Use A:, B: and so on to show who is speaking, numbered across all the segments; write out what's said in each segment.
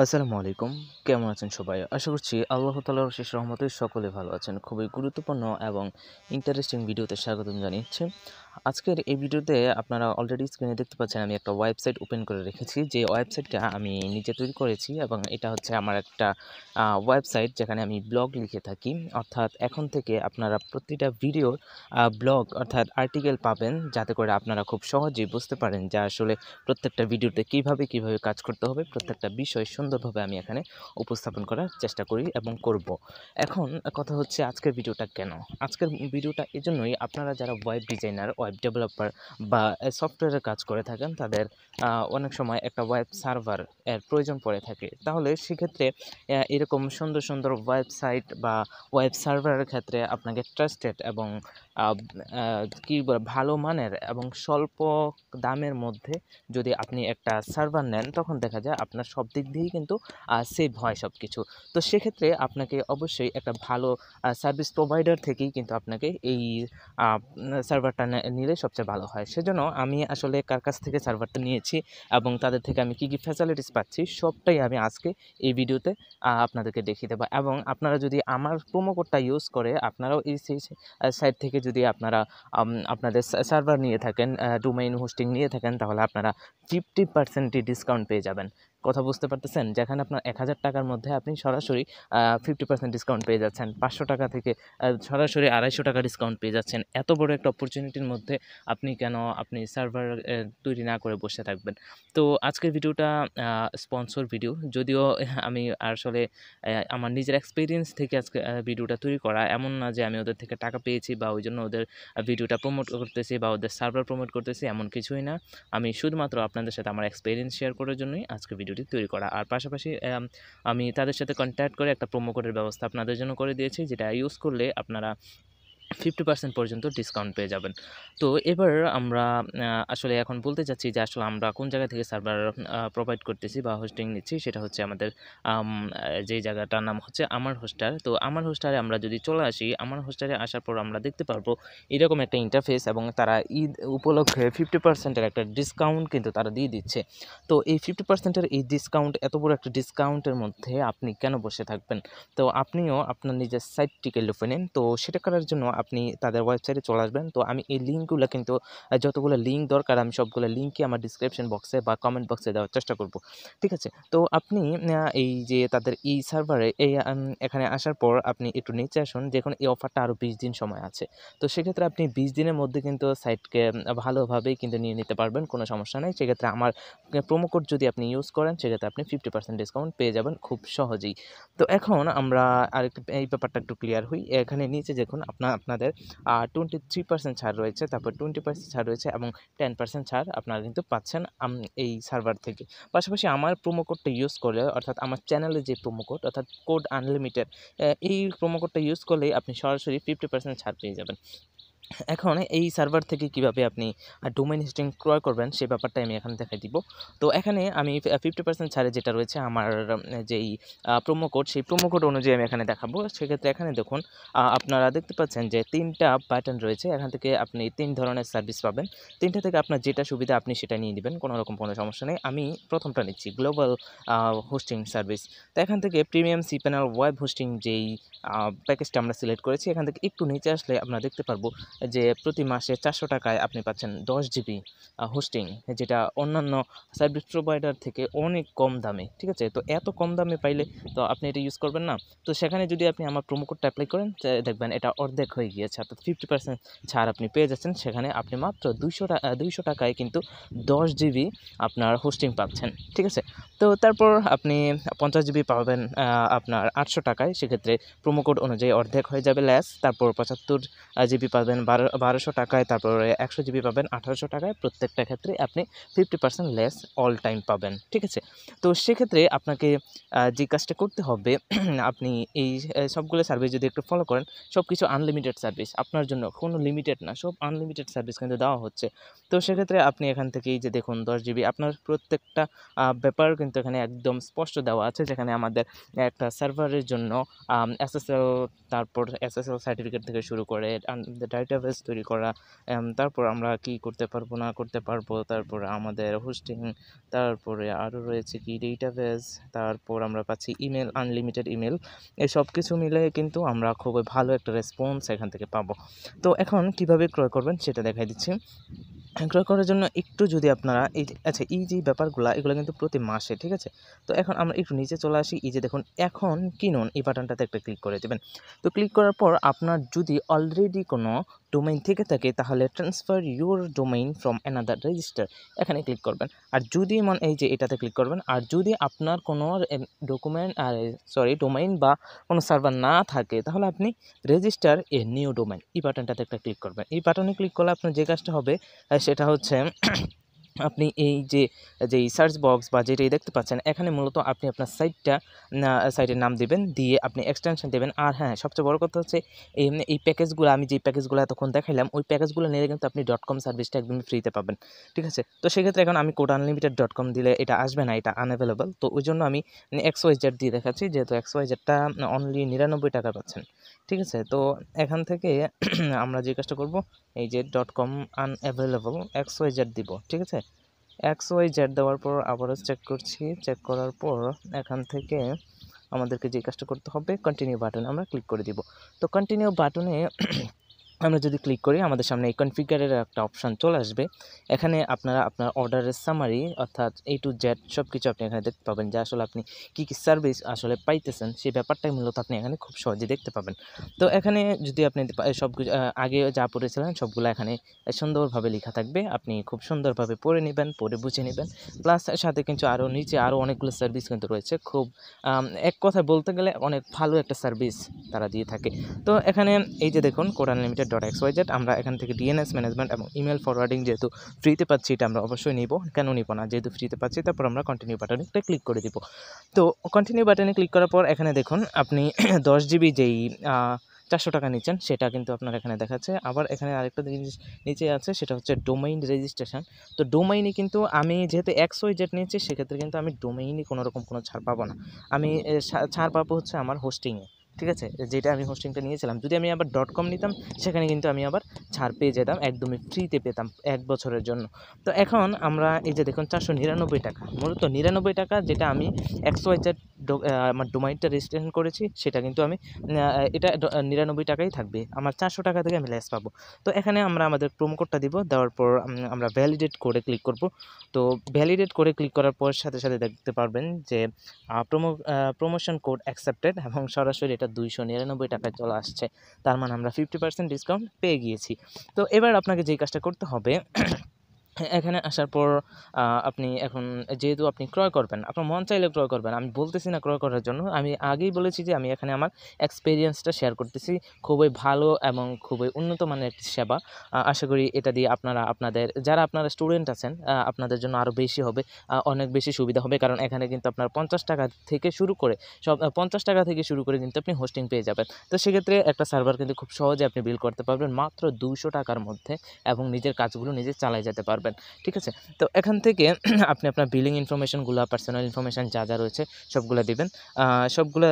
A: আসসালামু আলাইকুম। কেমন আছেন সবাই? আশা করছি আল্লাহ তাআলার অশেষ রহমতে সকলে ভালো আছেন। খুবই গুরুত্বপূর্ণ এবং ইন্টারেস্টিং ভিডিওতে স্বাগতম জানাচ্ছি। আজকের এই ভিডিওতে আপনারা অলরেডি স্ক্রিনে দেখতে পাচ্ছেন আমি একটা ওয়েবসাইট ওপেন করে রেখেছি। যে ওয়েবসাইটটা আমি নিজে তৈরি করেছি এবং এটা হচ্ছে আমার একটা ওয়েবসাইট যেখানে আমি ব্লগ লিখে থাকি। অর্থাৎ এখন থেকে আপনারা প্রতিটা ভিডিওর ব্লগ অর্থাৎ আর্টিকেল পাবেন, যাতে করে আপনারা খুব সহজেই বুঝতে পারেন যে আসলে প্রত্যেকটা ভিডিওতে কিভাবে কাজ করতে হবে। প্রত্যেকটা বিষয় সুন্দরভাবে আমি এখানে উপস্থাপন করার চেষ্টা করি এবং করব। এখন কথা হচ্ছে আজকের ভিডিওটা কেন? আজকের ভিডিওটা এজন্যই, আপনারা যারা ওয়েব ডিজাইনার, ওয়েব ডেভেলপার বা সফটওয়্যারের কাজ করে থাকেন, তাদের অনেক সময় একটা ওয়েব সার্ভার এর প্রয়োজন পড়ে থাকে। তাহলে সেক্ষেত্রে এরকম সুন্দর সুন্দর ওয়েবসাইট বা ওয়েব সার্ভারের ক্ষেত্রে আপনাকে ট্রাস্টেড এবং কি বলে ভালো মানের এবং স্বল্প দামের মধ্যে যদি আপনি একটা সার্ভার নেন, তখন দেখা যায় আপনার সব দিক দিয়েই কিন্তু সেভ হয় সব কিছু। তো সেক্ষেত্রে আপনাকে অবশ্যই একটা ভালো সার্ভিস প্রোভাইডার থেকেই কিন্তু আপনাকে এই সার্ভারটা নিলে সবচেয়ে ভালো হয়। সেজন্য আমি আসলে কার কাছ থেকে সার্ভারটা নিয়েছি এবং তাদের থেকে আমি কী ফ্যাসিলিটিস পাচ্ছি, সবটাই আমি আজকে এই ভিডিওতে আপনাদেরকে দেখিয়ে দেবো। এবং আপনারা যদি আমার প্রোমো কোডটা ইউজ করে আপনারাও এই সাইট থেকে যদি আপনারা আপনাদের সার্ভার নিয়ে থাকেন, ডোমেইন হোস্টিং নিয়ে থাকেন, তাহলে আপনারা 50% ডিসকাউন্ট পেয়ে যাবেন। কথা বুঝতে পারতেছেন? যেখানে আপনার ১,০০০ টাকার মধ্যে আপনি সরাসরি 50% ডিসকাউন্ট পেয়ে যাচ্ছেন। ৫০০ টাকা থেকে সরাসরি ২৫০ টাকা ডিসকাউন্ট পেয়ে যাচ্ছেন। এত বড় একটা অপরচুনিটির মধ্যে আপনি সার্ভার তৈরি না করে বসে থাকবেন? তো আজকের ভিডিওটা স্পন্সর ভিডিও। যদিও আমি আসলে আমার নিজের এক্সপেরিয়েন্স থেকে আজকে ভিডিওটা তৈরি করা। এমন না যে আমি ওদের থেকে টাকা পেয়েছি বা ওইজন্য ওদের ভিডিওটা প্রমোট করতেছি বা ওদের সার্ভার প্রমোট করতেছি, এমন কিছুই না। আমি শুধুমাত্র আপনাদের সাথে আমার এক্সপেরিয়েন্স শেয়ার করার জন্যই আজকে ভিডিওটি তৈরি করা। আর পাশাপাশি আমি তাদের সাথে কন্ট্যাক্ট করে একটা প্রোমো কোডের ব্যবস্থা আপনাদের জন্য করে দিয়েছি, যেটা ইউজ করলে আপনারা 50% পর্যন্ত ডিসকাউন্ট পেয়ে যাবেন। তো এবার আমরা আসলে এখন বলতে চাচ্ছি যে আসলে আমরা কোন জায়গা থেকে সার্ভার প্রোভাইড করতেছি বা হোস্টিং নিচ্ছি। সেটা হচ্ছে আমাদের যেই জায়গাটার নাম হচ্ছে আমার হোস্টার। তো আমার হোস্টারে আমরা যদি চলে আসি, আমার হোস্টারে আসার পর আমরা দেখতে পারবো এরকম একটা ইন্টারফেস, এবং তারা ঈদ উপলক্ষে 50% এর একটা ডিসকাউন্ট কিন্তু তারা দিয়ে দিচ্ছে। তো এই 50% এর এই ডিসকাউন্ট, এত বড় একটা ডিসকাউন্টের মধ্যে আপনি কেন বসে থাকবেন? তো আপনিও আপনার নিজের সাইটটিকে লুফে নিন। তো সেটা করার জন্য আপনি তাদের ওয়েবসাইটে চলে আসবেন। তো আমি এই লিঙ্কগুলো কিন্তু যতগুলো লিঙ্ক দরকার আমি সবগুলো লিঙ্কই আমার ডিসক্রিপশন বক্সে বা কমেন্ট বক্সে দেওয়ার চেষ্টা করব। ঠিক আছে? তো আপনি এই যে তাদের এই সার্ভারে এখানে আসার পর আপনি একটু নিচে আসুন। দেখুন এই অফারটা আরও 20 দিন সময় আছে। তো সেক্ষেত্রে আপনি 20 দিনের মধ্যে কিন্তু সাইটকে ভালোভাবেই কিন্তু নিয়ে নিতে পারবেন। কোনো সমস্যা নেই। সেক্ষেত্রে আমার প্রোমো কোড যদি আপনি ইউজ করেন, সেক্ষেত্রে আপনি 50% ডিসকাউন্ট পেয়ে যাবেন খুব সহজেই। তো এখন আমরা আরেকটু এই ব্যাপারটা একটু ক্লিয়ার হই। এখানে নিচে দেখুন আপনাদের 23% ছাড় রয়েছে, তারপর 20% ছাড় রয়েছে এবং 10% ছাড় আপনারা কিন্তু পাচ্ছেন এই সার্ভার থেকে। পাশাপাশি আমার প্রোমো কোডটা ইউজ করলে, অর্থাৎ আমার চ্যানেলে যে প্রোমো কোড অর্থাৎ কোড আনলিমিটেড, এই প্রোমো কোডটা ইউজ করলেই আপনি সরাসরি 50% ছাড় পেয়ে যাবেন। এখন এই সার্ভার থেকে কিভাবে আপনি ডোমেইন হোস্টিং ক্রয় করবেন সে ব্যাপারটাই আমি এখানে দেখাই দিব। তো এখানে আমি 50% ছাড়ে যেটা রয়েছে আমার যেই প্রোমো কোড, সেই প্রোমো কোড অনুযায়ী আমি এখানে দেখাবো। সেক্ষেত্রে এখানে দেখুন আপনারা দেখতে পাচ্ছেন যে ৩টা বাটন রয়েছে। এখান থেকে আপনি ৩ ধরনের সার্ভিস পাবেন। ৩টা থেকে আপনার যেটা সুবিধা আপনি সেটা নিয়ে নিবেন। কোনো সমস্যা নেই। আমি প্রথমটা নিচ্ছি, গ্লোবাল হোস্টিং সার্ভিস। তো এখান থেকে প্রিমিয়াম cPanel ওয়েব হোস্টিং যেই প্যাকেজটা আমরা সিলেক্ট করেছি, এখান থেকে একটু নিচে আসলে আমরা দেখতে পারবো যে প্রতি মাসে ৪০০ টাকায় আপনি পাচ্ছেন ১০ জিবি হোস্টিং, যেটা অন্যান্য সার্ভিস প্রোভাইডার থেকে অনেক কম দামে। ঠিক আছে? তো এত কম দামে পাইলে তো আপনি এটা ইউজ করবেন না? তো সেখানে যদি আপনি আমার প্রোমো কোডটা এপ্লাই করেন, দেখবেন এটা অর্ধেক হয়ে গিয়েছে। অর্থাৎ 50% ছাড় আপনি পেয়ে যাচ্ছেন। সেখানে আপনি মাত্র ২০০ টাকায় কিন্তু ১০ জিবি আপনার হোস্টিং পাচ্ছেন। ঠিক আছে? তো তারপর আপনি ৫০ জিবি পাবেন আপনার ৮০০ টাকায়। সেক্ষেত্রে প্রোমো কোড অনুযায়ী অর্ধেক হয়ে যাবে লেস। তারপর ৭৫ জিবি পাবেন ১২০০ টাকায়, তারপরে ১০০ জিবি পাবেন ১৮০০ টাকায়। প্রত্যেকটা ক্ষেত্রে আপনি 50% লেস অল টাইম পাবেন। ঠিক আছে? তো সেক্ষেত্রে আপনাকে যে কাজটা করতে হবে আপনি এই সবগুলো সার্ভিস যদি একটু ফলো করেন, সবকিছু আনলিমিটেড সার্ভিস আপনার জন্য, কোনো লিমিটেড না, সব আনলিমিটেড সার্ভিস কিন্তু দেওয়া হচ্ছে। তো সেক্ষেত্রে আপনি এখান থেকে এই যে দেখুন ১০ জিবি আপনার প্রত্যেকটা ব্যাপার কিন্তু এখানে একদম স্পষ্ট দেওয়া আছে, যেখানে আমাদের একটা সার্ভারের জন্য SSL, তারপর SSL সার্টিফিকেট থেকে শুরু করে ডাটা ডেটাবেস তৈরি করা, তারপর আমরা কি করতে পারবো না করতে পারবো, তারপরে আমাদের হোস্টিং, তারপরে আরও রয়েছে কি ডেটাবেস, তারপর আমরা পাচ্ছি ইমেল, আনলিমিটেড ইমেল। এই সব কিছু মিলে কিন্তু আমরা খুবই ভালো একটা রেসপন্স এখান থেকে পাবো। তো এখন কিভাবে ক্রয় করবেন সেটা দেখাই দিচ্ছি। ক্রয় করার জন্য একটু যদি আপনারা আচ্ছা এই যে ব্যাপারগুলো এগুলো কিন্তু প্রতি মাসে, ঠিক আছে। তো এখন আমরা একটু নিচে চলে আসি, এই যে দেখুন এখন কিনুন এই বাটনটাতে একটা ক্লিক করে দেবেন। তো ক্লিক করার পর আপনার যদি অলরেডি কোনো ডোমেইন থেকে থাকে তাহলে transfer your domain from another register, এখানে ক্লিক করবেন। আর যদি এই যে এটাতে ক্লিক করবেন। আর যদি আপনার কোনো ডোমেইন বা কোনো সার্ভার না থাকে তাহলে আপনি রেজিস্টার এ নিউ ডোমেইন এই বাটনটাতে একটা ক্লিক করবেন। এই বাটনে ক্লিক করলে আপনার যে কাজটা হবে সেটা হচ্ছে আপনি এই যেই সার্চ বক্স বা যেটাই দেখতে পাচ্ছেন এখানে মূলত আপনি আপনার সাইটের নাম দেবেন, দিয়ে আপনি এক্সটেনশন দেবেন। আর হ্যাঁ, সবচেয়ে বড় কথা হচ্ছে এই প্যাকেজগুলো, আমি যেই প্যাকেজগুলো এতক্ষণ দেখাইলাম ওই প্যাকেজগুলো নিলে কিন্তু আপনি .com সার্ভিসটা একদমই ফ্রিতে পাবেন, ঠিক আছে। তো সেক্ষেত্রে এখন আমি কোড unlimited.com দিলে এটা আসবে না, এটা আনঅ্যাভেলেবল। তো ওই জন্য আমি XYZ দিয়ে দেখাচ্ছি, যেহেতু XYZটা অনলি 99 টাকা পাচ্ছেন, ঠিক আছে। তো এখান থেকে আমরা যে কাজটা করব, এই যে .com আনঅ্যাভেলেবল XYZ দিব, ঠিক আছে। XYZ দেওয়ার পর আবারও চেক করছি, চেক করার পর এখান থেকে আমাদেরকে যে কাজটা করতে হবে কন্টিনিউ বাটনে আমরা ক্লিক করে দিব। তো কন্টিনিউ বাটনে আমরা যদি ক্লিক করি আমাদের সামনে এই কনফিগারের একটা অপশান চলে আসবে। এখানে আপনারা আপনার অর্ডারের সামারি অর্থাৎ A to Z সব কিছু আপনি এখানে দেখতে পাবেন, যে আসলে আপনি কী কী সার্ভিস আসলে পাইতেছেন সেই ব্যাপারটাই মূলত আপনি এখানে খুব সহজে দেখতে পাবেন। তো এখানে যদি আপনি সব কিছু আগে যা পড়েছিলেন সবগুলো এখানে সুন্দরভাবে লেখা থাকবে, আপনি খুব সুন্দরভাবে পড়ে নেবেন, পড়ে বুঝে নেবেন। প্লাস সাথে কিন্তু আরও নিচে আরও অনেকগুলো সার্ভিস কিন্তু রয়েছে, খুব এক কথায় বলতে গেলে অনেক ভালো একটা সার্ভিস তারা দিয়ে থাকে। তো এখানে এই যে দেখুন কোড unlimited.xyz, আমরা এখান থেকে DNS ম্যানেজমেন্ট এবং ইমেল ফরওয়ার্ডিং যেহেতু ফ্রিতে পাচ্ছি এটা আমরা অবশ্যই নিব, কেন নিব না, যেহেতু ফ্রিতে পাচ্ছি। তারপর আমরা কন্টিনিউ বাটনে একটা ক্লিক করে দিব। তো কন্টিনিউ বাটনে ক্লিক করার পর এখানে দেখুন আপনি 10 GB যেই 400 টাকা নিচ্ছেন সেটা কিন্তু আপনার এখানে দেখাচ্ছে। আবার এখানে আরেকটা জিনিস নিচে আছে, সেটা হচ্ছে ডোমেইন রেজিস্ট্রেশন। তো ডোমেইনে কিন্তু আমি যেহেতু XYZ নিয়েছি সেক্ষেত্রে কিন্তু আমি ডোমেইনে কোনো রকম কোনো ছাড় পাবো না, আমি ছাড় পাবো হচ্ছে আমার হোস্টিংয়ে, ঠিক আছে। যেটা আমি হোস্টিংটা নিয়েছিলাম, যদি আমি আবার .com নিতাম সেখানে কিন্তু আমি আবার ছাড় পেয়ে যেতাম, একদমই ফ্রিতে পেতাম 1 বছরের জন্য। তো এখন আমরা এই যে দেখুন 499 টাকা, মূলত 99 টাকা যেটা আমি XYZ আমার ডোমাইনটা রেজিস্ট্রেশন করেছি সেটা কিন্তু আমি এটা 99 টাকাই থাকবে, আমার 400 টাকা থেকে আমি লেস পাবো। তো এখানে আমরা আমাদের প্রোমো কোডটা দিব, দেওয়ার পর আমরা ভ্যালিডেট করে ক্লিক করব। তো ভ্যালিডেট করে ক্লিক করার পর সাথে সাথে দেখতে পারবেন যে প্রমোশন কোড অ্যাকসেপ্টেড এবং সরাসরি এটা 299 টাকায় চলে আসছে, তার মানে আমরা 50% ডিসকাউন্ট পেয়ে গিয়েছি। তো এবার আপনাকে যেই কাজটা করতে হবে এখানে আসার পর আপনি এখন যেহেতু আপনি ক্রয় করবেন, আপনার মন চাইলে ক্রয় করবেন, আমি বলতেছি না ক্রয় করার জন্য, আমি আগেই বলেছি যে আমি এখানে আমার এক্সপেরিয়েন্সটা শেয়ার করতেছি, খুবই ভালো এবং খুবই উন্নত মানের একটি সেবা। আশা করি এটা দিয়ে যারা আপনারা স্টুডেন্ট আছেন আপনাদের জন্য আরও বেশি হবে, অনেক বেশি সুবিধা হবে, কারণ এখানে কিন্তু আপনার 50 টাকা থেকে শুরু করে 50 টাকা থেকে শুরু করে কিন্তু আপনি হোস্টিং পেয়ে যাবেন। তো সেক্ষেত্রে একটা সার্ভার কিন্তু খুব সহজে আপনি বিল্ড করতে পারবেন মাত্র 200 টাকার মধ্যে এবং নিজের কাজগুলো নিজে চালিয়ে যেতে পারবেন, ঠিক আছে। তো এখান থেকে আপনি আপনার বিলিং ইনফরমেশনগুলো, পার্সোনাল ইনফরমেশন যা যা রয়েছে সবগুলো দিবেন, সবগুলো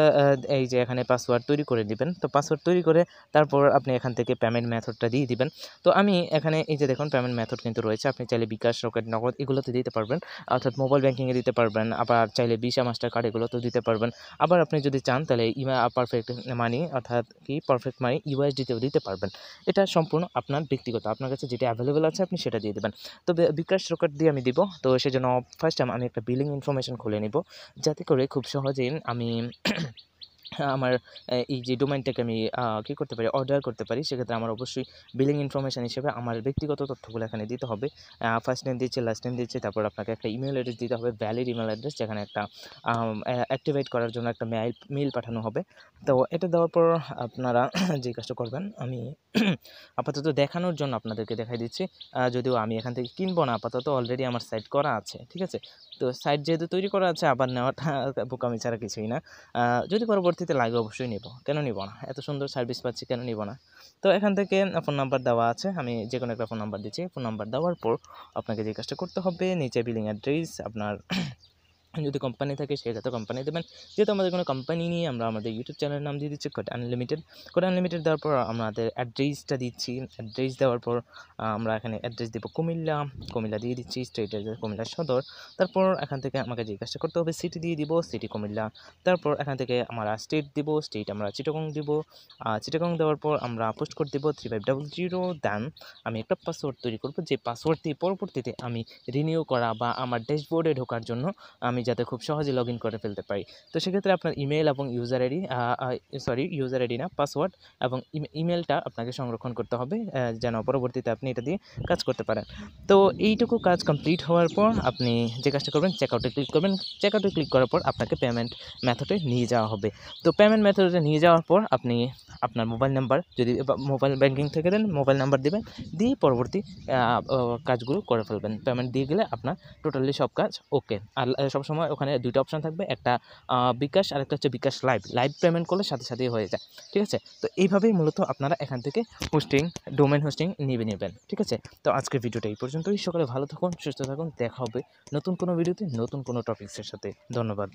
A: এই যে এখানে পাসওয়ার্ড তৈরি করে দিবেন। তো পাসওয়ার্ড তৈরি করে তারপর আপনি এখান থেকে পেমেন্ট মেথডটা দিয়ে দিবেন। তো আমি এখানে এই যে দেখুন পেমেন্ট মেথড কিন্তু রয়েছে, আপনি চাইলে বিকাশ, রকেট, নগদ এগুলোতে দিতে পারবেন, অর্থাৎ মোবাইল ব্যাঙ্কিংয়ে দিতে পারবেন, আবার চাইলে ভিসা, মাস্টার কার্ড এগুলোতেও দিতে পারবেন। আবার আপনি যদি চান তাহলে পারফেক্ট মানি অর্থাৎ পারফেক্ট মানি USDতেও দিতে পারবেন। এটা সম্পূর্ণ আপনার ব্যক্তিগত, আপনার কাছে যেটা অ্যাভেলেবেল আছে আপনি সেটা দিয়ে দেবেন। তো বিকাশ, রকেট দিয়ে আমি দিব। তো সেজন্য ফার্স্ট টাইম আমি একটা বিলিং ইনফরমেশন খুলে নিব, যাতে করে খুব সহজেই আমি আমার এই যে ডোমেইনটাকে আমি কী করতে পারি, অর্ডার করতে পারি। সেক্ষেত্রে আমার অবশ্যই বিলিং ইনফরমেশন হিসেবে আমার ব্যক্তিগত তথ্যগুলো এখানে দিতে হবে। ফার্স্ট নেম দিচ্ছি, লাস্ট নেম দিচ্ছি, তারপর আপনাকে একটা ইমেল অ্যাড্রেস দিতে হবে, ভ্যালিড ইমেল অ্যাড্রেস, যেখানে একটা অ্যাক্টিভেট করার জন্য একটা মেইল পাঠানো হবে। তো এটা দেওয়ার পর আপনারা যে কাজটা করবেন, আমি আপাতত দেখানোর জন্য আপনাদেরকে দেখাই দিচ্ছি, যদিও আমি এখান থেকে কিনবো না, আপাতত অলরেডি আমার সাইট করা আছে, ঠিক আছে। তো সাইট যেহেতু তৈরি করা আছে আবার নেওয়াটা বোকামি ছাড়া কিছুই না। যদি পরবর্তীতে লাগে অবশ্যই নেব, কেন নিব না, এত সুন্দর সার্ভিস পাচ্ছি কেন নিব না। তো এখান থেকে ফোন নাম্বার দেওয়া আছে, আমি যে কোনো একটা ফোন নাম্বার দিচ্ছি। ফোন নাম্বার দেওয়ার পর আপনাকে যে কাজটা করতে হবে, নিচে বিলিং অ্যাড্রেস আপনার যদি কোম্পানি থাকে সেক্ষেত্রে কোম্পানি দেবেন। যেহেতু আমাদের কোনো কোম্পানি নিয়ে আমরা আমাদের ইউটিউব চ্যানেলের নাম দিয়ে দিচ্ছি কোড আনলিমিটেড। কোড আনলিমিটেড দেওয়ার পর আমাদের অ্যাড্রেসটা দিচ্ছি। অ্যাড্রেস দেওয়ার পর আমরা এখানে অ্যাড্রেস দেবো কুমিল্লা দিয়ে দিচ্ছি, স্টেট কুমিল্লা সদর। তারপর এখান থেকে আমাকে যে কাজটা করতে হবে সিটি দিয়ে দিব, সিটি কুমিল্লা। তারপর এখান থেকে আমরা স্টেট দিব, স্টেট আমরা চিটাগং দিব। চিটাগং দেওয়ার পর আমরা পোস্ট কোড দেবো 3500। দেন আমি একটা পাসওয়ার্ড তৈরি করবো, যে পাসওয়ার্ড দিয়ে পরবর্তীতে আমি রিনিউ করা বা আমার ড্যাশবোর্ডে ঢোকার জন্য আমি যাতে খুব সহজে লগ ইন করে ফেলতে পারি। তো সেক্ষেত্রে আপনার ইমেল এবং ইউজার আইডি না, পাসওয়ার্ড এবং ইমেলটা আপনাকে সংরক্ষণ করতে হবে, যেন পরবর্তীতে আপনি এটা দিয়ে কাজ করতে পারেন। তো এইটুকু কাজ কমপ্লিট হওয়ার পর আপনি যে কাজটা করবেন, চেকআউটে ক্লিক করবেন। চেকআউটে ক্লিক করার পর আপনাকে পেমেন্ট মেথডে নিয়ে যাওয়া হবে। তো পেমেন্ট মেথডে নিয়ে যাওয়ার পর আপনি আপনার মোবাইল নাম্বার, যদি মোবাইল ব্যাংকিং থেকে দেন মোবাইল নাম্বার দেবেন, দিয়ে পরবর্তী কাজগুলো করে ফেলবেন। পেমেন্ট দিয়ে গেলে আপনার টোটালি সব কাজ ওকে। আর সবসময় ওখানে দুইটা অপশান থাকবে, একটা বিকাশ আর একটা হচ্ছে বিকাশ লাইভ পেমেন্ট করলে সাথে সাথেই হয়ে যায়। ঠিক আছে, তো এইভাবেই মূলত আপনারা এখান থেকে ডোমেন হোস্টিং নেবেন। ঠিক আছে, তো আজকের ভিডিওটা এই পর্যন্তই। সকালে ভালো থাকুন, সুস্থ থাকুন, দেখা হবে নতুন কোনো ভিডিওতে নতুন কোনো টপিক্সের সাথে। ধন্যবাদ।